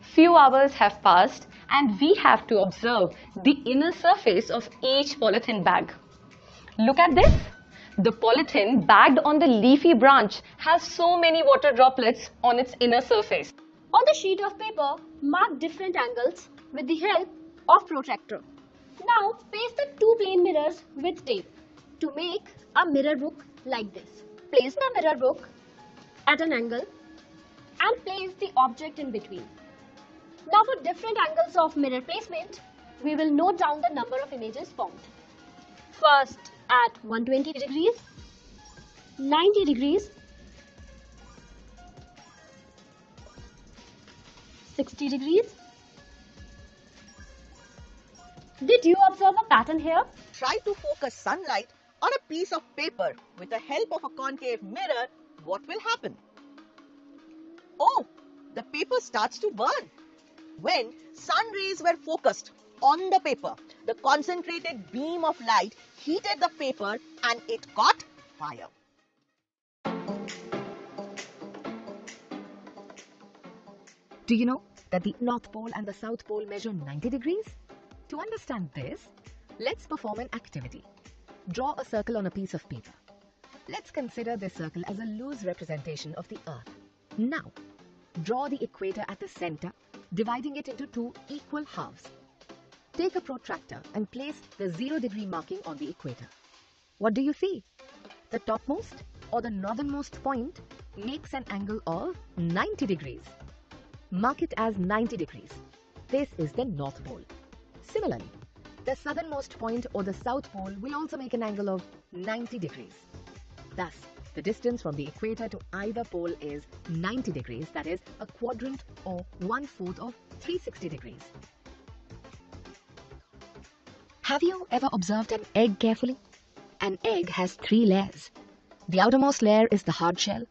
Few hours have passed and we have to observe the inner surface of each polythene bag. Look at this. The polythene bagged on the leafy branch has so many water droplets on its inner surface. On the sheet of paper, mark different angles with the help of protractor. Now paste the two plain mirrors with tape. to make a mirror book like this. Place the mirror book at an angle and place the object in between. Now for different angles of mirror placement, we will note down the number of images formed. First at 120 degrees, 90 degrees, 60 degrees. Did you observe a pattern here? Try to focus sunlight on a piece of paper with the help of a concave mirror. What will happen? Oh, the paper starts to burn. When sun rays were focused on the paper, the concentrated beam of light heated the paper and it caught fire. Do you know that the North Pole and the South Pole measure 90 degrees? To understand this, let's perform an activity. Draw a circle on a piece of paper. Let's consider this circle as a loose representation of the Earth. Now, draw the equator at the center, dividing it into two equal halves. Take a protractor and place the 0-degree marking on the equator. What do you see? The topmost or the northernmost point makes an angle of 90 degrees. Mark it as 90 degrees. This is the North Pole. Similarly, the southernmost point or the South Pole will also make an angle of 90 degrees. Thus, the distance from the equator to either pole is 90 degrees, that is a quadrant or 1/4 of 360 degrees. Have you ever observed an egg carefully? An egg has 3 layers. The outermost layer is the hard shell,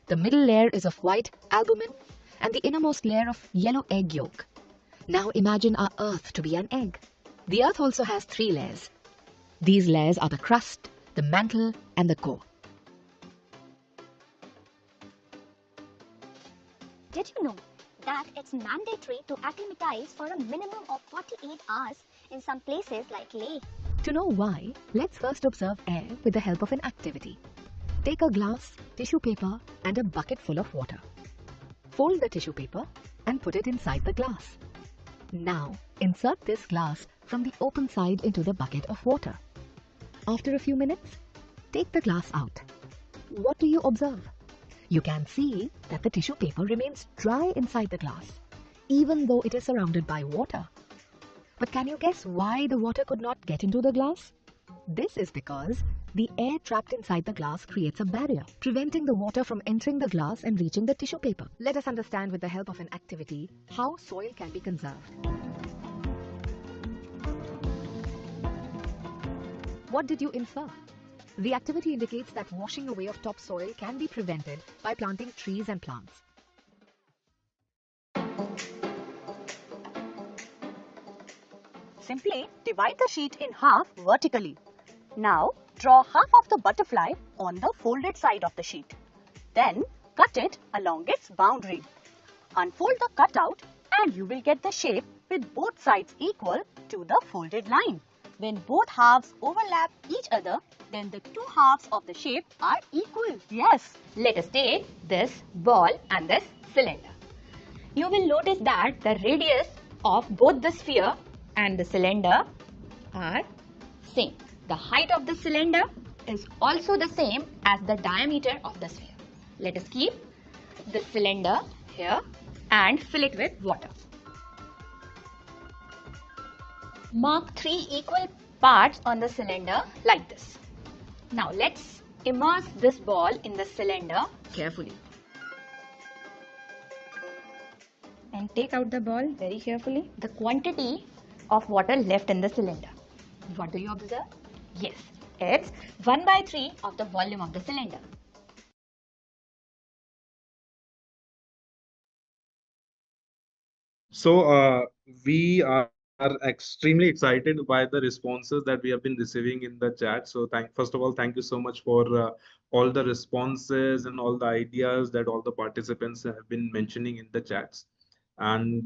the middle layer is of white albumin, and the innermost layer of yellow egg yolk. Now imagine our Earth to be an egg. The Earth also has 3 layers. These layers are the crust, the mantle, and the core. Did you know that it's mandatory to acclimatize for a minimum of 48 hours in some places like Leh? To know why, let's first observe air with the help of an activity. Take a glass, tissue paper, and a bucket full of water. Fold the tissue paper and put it inside the glass. Now, insert this glass from the open side into the bucket of water. After a few minutes, take the glass out. What do you observe? You can see that the tissue paper remains dry inside the glass, even though it is surrounded by water. But can you guess why the water could not get into the glass? This is because the air trapped inside the glass creates a barrier, preventing the water from entering the glass and reaching the tissue paper. Let us understand with the help of an activity how soil can be conserved. What did you infer? The activity indicates that washing away of topsoil can be prevented by planting trees and plants. Simply divide the sheet in half vertically. Now, draw half of the butterfly on the folded side of the sheet. Then, cut it along its boundary. Unfold the cutout and you will get the shape with both sides equal to the folded line. When both halves overlap each other, then the two halves of the shape are equal. Yes. Let us take this ball and this cylinder. You will notice that the radius of both the sphere and the cylinder are same. The height of the cylinder is also the same as the diameter of the sphere. Let us keep the cylinder here and fill it with water. Mark 3 equal parts on the cylinder like this. Now let's immerse this ball in the cylinder carefully. And take out the ball very carefully. The quantity of water left in the cylinder. What do you observe? Yes, it's 1/3 of the volume of the cylinder. So we are extremely excited by the responses that we have been receiving in the chat. So first of all, thank you so much for all the responses and all the ideas that all the participants have been mentioning in the chats. And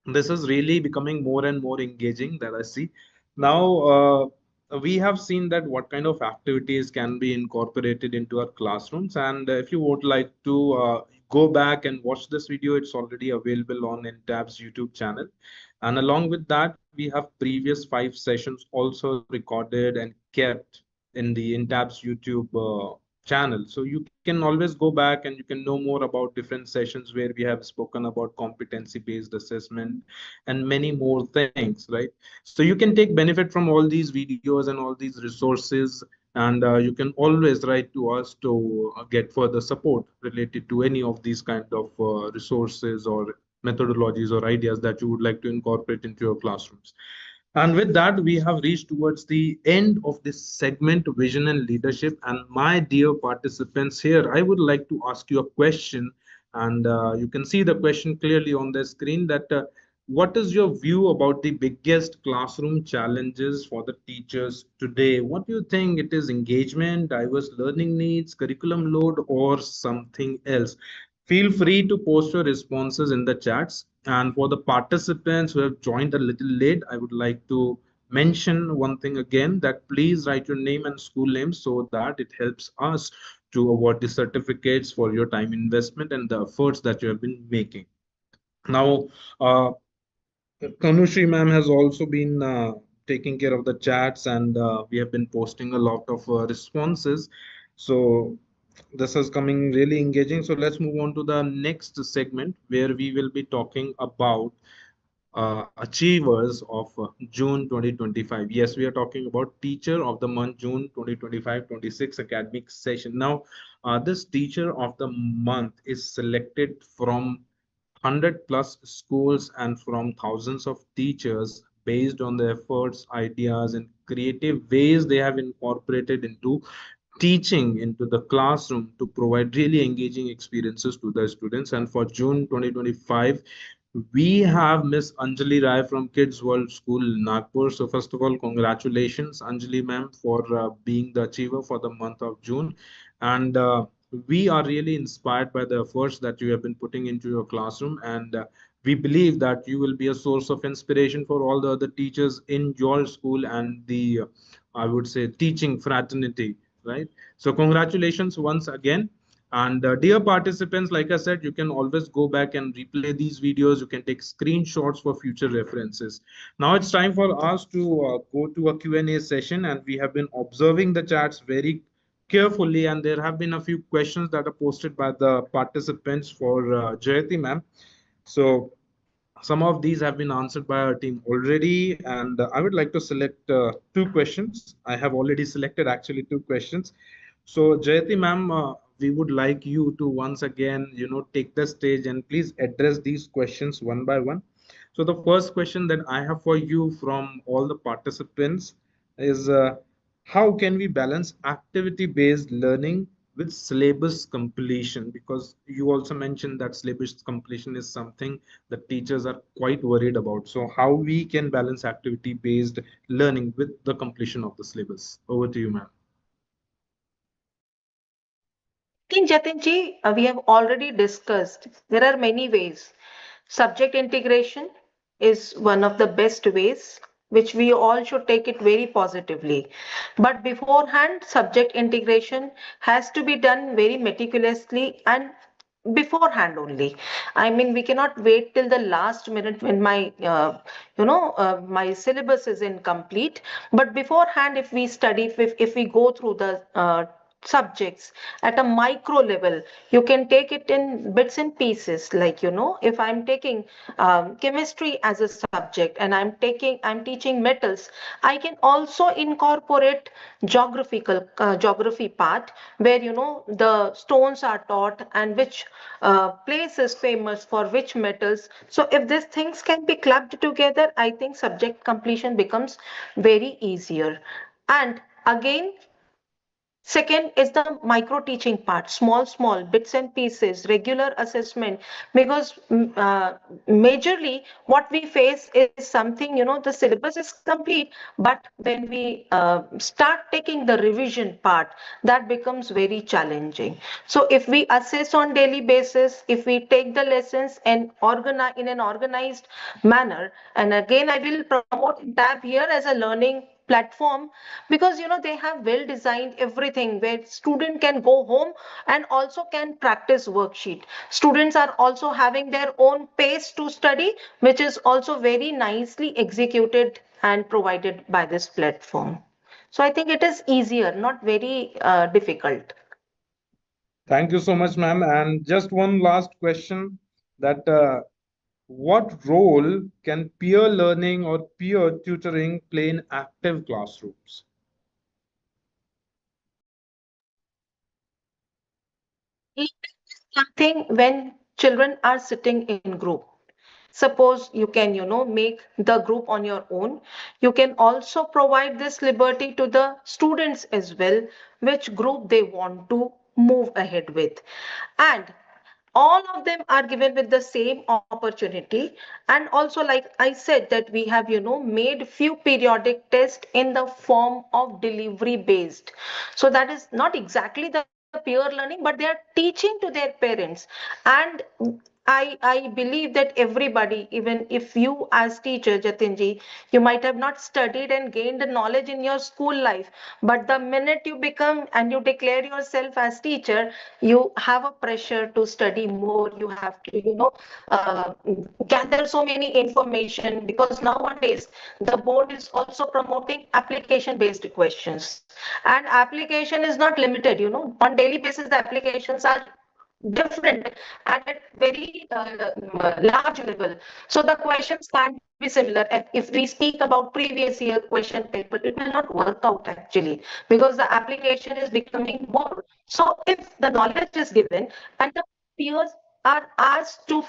this is really becoming more and more engaging that I see. Now, we have seen that what kind of activities can be incorporated into our classrooms. And if you would like to go back and watch this video, it's already available on Entab's YouTube channel. And along with that, we have previous 5 sessions also recorded and kept in the Entab's YouTube channel. So you can always go back and you can know more about different sessions where we have spoken about competency-based assessment and many more things, right? So you can take benefit from all these videos and all these resources, and you can always write to us to get further support related to any of these kind of resources or methodologies or ideas that you would like to incorporate into your classrooms. And with that, we have reached towards the end of this segment, Vision and Leadership. And my dear participants here, I would like to ask you a question. And you can see the question clearly on the screen that what is your view about the biggest classroom challenges for the teachers today? What do you think it is, engagement, diverse learning needs, curriculum load, or something else? Feel free to post your responses in the chats. And for the participants who have joined a little late, I would like to mention one thing again, that please write your name and school name so that it helps us to award the certificates for your time investment and the efforts that you have been making. Now, Kanushri ma'am has also been taking care of the chats, and we have been posting a lot of responses. So this is coming really engaging. So let's move on to the next segment where we will be talking about achievers of June 2025. Yes, we are talking about Teacher of the Month June 2025-26 academic session. Now, this Teacher of the Month is selected from 100 plus schools and from thousands of teachers based on the efforts, ideas, and creative ways they have incorporated into teaching into the classroom to provide really engaging experiences to the students. And for June 2025, we have Miss Anjali Rai from Kids World School, Nagpur. So first of all, congratulations, Anjali ma'am, for being the achiever for the month of June. And we are really inspired by the efforts that you have been putting into your classroom. And we believe that you will be a source of inspiration for all the other teachers in your school and the, I would say, teaching fraternity, right? So congratulations once again. And dear participants, like I said, you can always go back and replay these videos. You can take screenshots for future references. Now it's time for us to go to a Q&A session, and we have been observing the chats very carefully, and there have been a few questions that are posted by the participants for Jayati ma'am. So some of these have been answered by our team already, and I would like to select two questions. I have already selected actually two questions. So Jayati ma'am, we would like you to once again, take the stage and please address these questions one by one. So the first question that I have for you from all the participants is, how can we balance activity-based learning with syllabus completion? Because you also mentioned that syllabus completion is something that teachers are quite worried about. So how we can balance activity-based learning with the completion of the syllabus? Over to you, ma'am. I think Jatinji, we have already discussed there are many ways. Subject integration is one of the best ways, which we all should take it very positively. But beforehand, subject integration has to be done very meticulously and beforehand only. I mean, we cannot wait till the last minute when my syllabus is incomplete. But beforehand, if we study, if we go through the subjects at a micro level, you can take it in bits and pieces. Like, if I'm taking chemistry as a subject and I'm teaching metals, I can also incorporate geography part, where the stones are taught and which place is famous for which metals. So if these things can be clubbed together, I think subject completion becomes very easier. And again, second is the micro teaching part, small bits and pieces, regular assessment, because majorly what we face is something, the syllabus is complete, but when we start taking the revision part, that becomes very challenging. So if we assess on daily basis, if we take the lessons and organize in an organized manner, and again, I will promote Tab here as a learning platform, because they have well designed everything where student can go home and also can practice worksheet. Students are also having their own pace to study, which is also very nicely executed and provided by this platform. So I think it is easier, not very difficult. Thank you so much, ma'am. And just one last question that what role can peer learning or peer tutoring play in active classrooms? Something when children are sitting in group. Suppose you can, make the group on your own. You can also provide this liberty to the students as well, which group they want to move ahead with. And all of them are given with the same opportunity. And also, like I said, that we have made few periodic tests in the form of delivery based. So that is not exactly the peer learning, but they are teaching to their parents. And I believe that everybody, even if you as teacher Jatinji, you might have not studied and gained the knowledge in your school life, but the minute you become and you declare yourself as teacher, you have a pressure to study more. You have to, gather so many information, because nowadays the board is also promoting application based questions, and application is not limited. On daily basis the applications are different and at very large level. So the questions can't be similar. And if we speak about previous year question paper, it will not work out actually, because the application is becoming more. So if the knowledge is given and the peers are asked to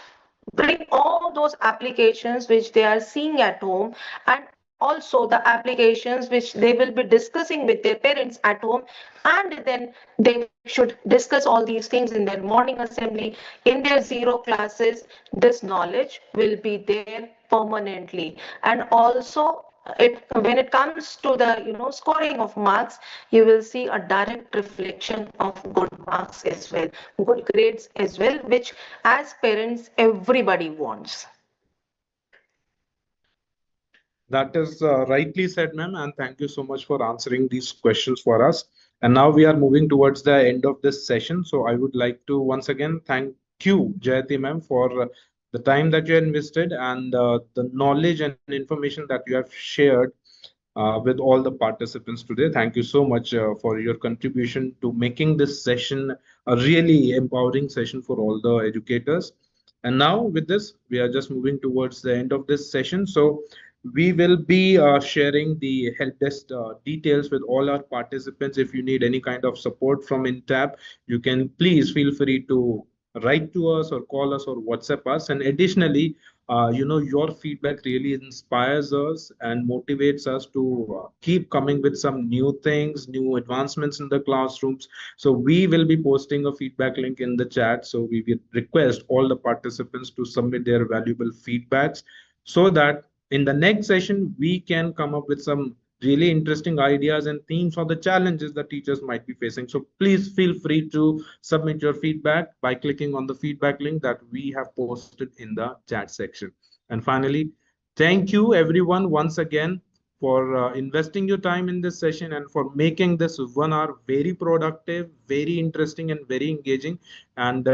bring all those applications which they are seeing at home, and also the applications which they will be discussing with their parents at home, and then they should discuss all these things in their morning assembly, in their zero classes, this knowledge will be there permanently. And also, it when it comes to the scoring of marks, you will see a direct reflection of good marks as well, good grades as well, which as parents everybody wants. That is rightly said, ma'am, and thank you so much for answering these questions for us. And now we are moving towards the end of this session. So I would like to once again thank you, Jayati ma'am, for the time that you invested and the knowledge and information that you have shared with all the participants today. Thank you so much for your contribution to making this session a really empowering session for all the educators. And now, with this, we are just moving towards the end of this session. So, we will be sharing the help desk details with all our participants. If you need any kind of support from Entab, you can please feel free to write to us or call us or WhatsApp us. And additionally, your feedback really inspires us and motivates us to keep coming with some new things, new advancements in the classrooms. So we will be posting a feedback link in the chat. So we will request all the participants to submit their valuable feedbacks so that in the next session we can come up with some really interesting ideas and themes for the challenges that teachers might be facing. So please feel free to submit your feedback by clicking on the feedback link that we have posted in the chat section. And finally, thank you everyone once again for investing your time in this session and for making this 1 hour very productive, very interesting, and very engaging. And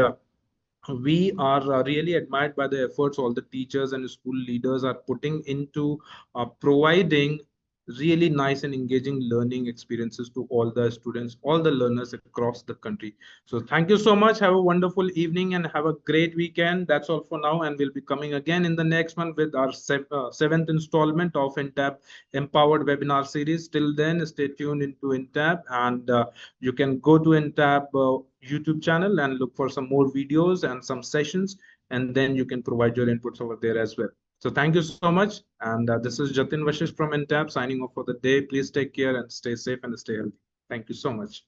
we are really admired by the efforts all the teachers and school leaders are putting into providing really nice and engaging learning experiences to all the students, all the learners across the country. So thank you so much. Have a wonderful evening and have a great weekend. That's all for now. And we'll be coming again in the next one with our seventh installment of Entab Empowered Webinar Series. Till then, stay tuned into Entab and you can go to Entab YouTube channel and look for some more videos and some sessions, and then you can provide your inputs over there as well. So thank you so much. And this is Jatin Vashish from Entab signing off for the day. Please take care and stay safe and stay healthy. Thank you so much.